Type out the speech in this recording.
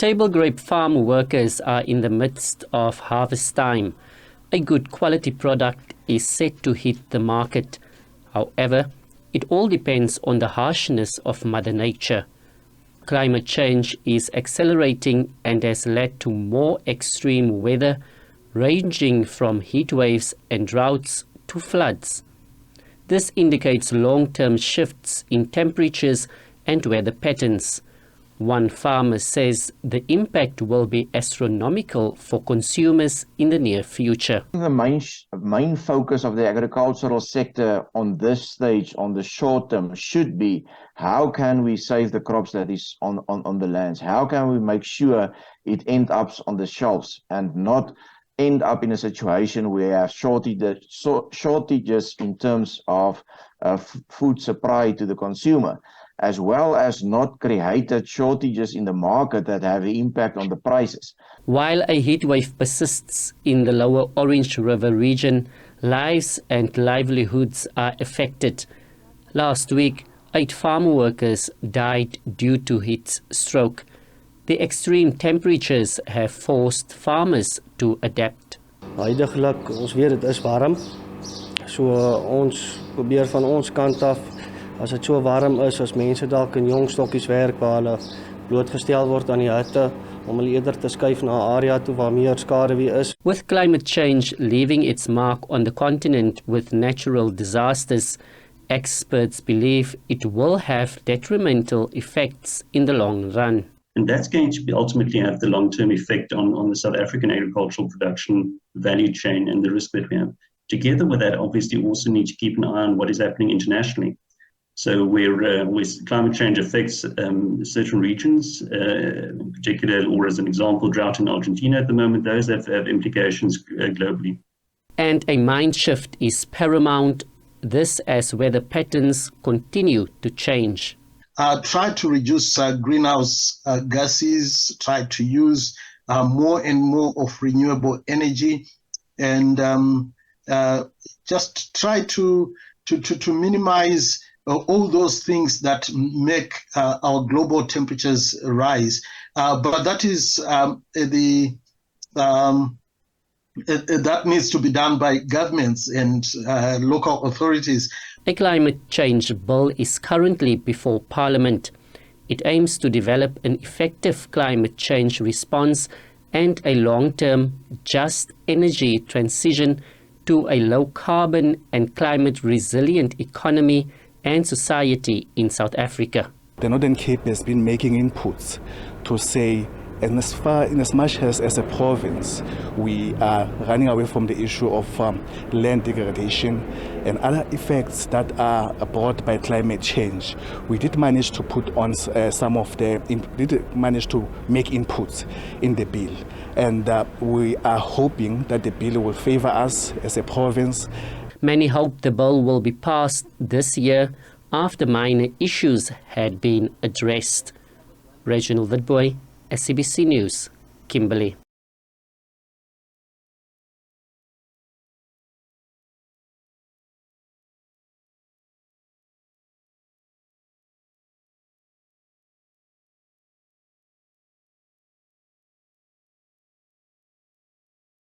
Table grape farm workers are in the midst of harvest time. A good quality product is set to hit the market. However, it all depends on the harshness of Mother Nature. Climate change is accelerating and has led to more extreme weather, ranging from heat waves and droughts to floods. This indicates long-term shifts in temperatures and weather patterns. One farmer says the impact will be astronomical for consumers in the near future. The main focus of the agricultural sector on this stage, on the short term, should be how can we save the crops that is on the lands? How can we make sure it ends up on the shelves and not end up in a situation where we have shortages in terms of food supply to the consumer, as well as not created shortages in the market that have an impact on the prices. While a heat wave persists in the lower Orange River region, lives and livelihoods are affected. Last week, 8 farm workers died due to heat stroke. The extreme temperatures have forced farmers to adapt. Huidiglik, ons weet dit is warm. So ons probeer van ons kant af, as dit so warm is, as mense dalk in jong stokkies werk waar hulle blootgestel word aan die hitte, om hulle eerder te skuif na 'n area toe waar meer skaduwee is. With climate change leaving its mark on the continent with natural disasters, experts believe it will have detrimental effects in the long run. And that's going to ultimately have the long-term effect on the South African agricultural production value chain and the risk that we have. Together with that, obviously, we also need to keep an eye on what is happening internationally. So where climate change affects certain regions, in particular, or as an example, drought in Argentina at the moment, those have implications globally. And a mind shift is paramount, this as weather patterns continue to change. Try to reduce greenhouse gases, try to use more and more of renewable energy, and just try to minimize all those things that make our global temperatures rise. But that is that needs to be done by governments and local authorities. A climate change bill is currently before Parliament. It aims to develop an effective climate change response and a long-term just energy transition to a low-carbon and climate-resilient economy and society in South Africa. The Northern Cape has been making inputs to say, and as much as a province, we are running away from the issue of land degradation and other effects that are brought by climate change. We did manage to put on manage to make inputs in the bill, and we are hoping that the bill will favor us as a province. Many hope the bill will be passed this year after minor issues had been addressed. Reginald Witbooi, SABC News, Kimberley.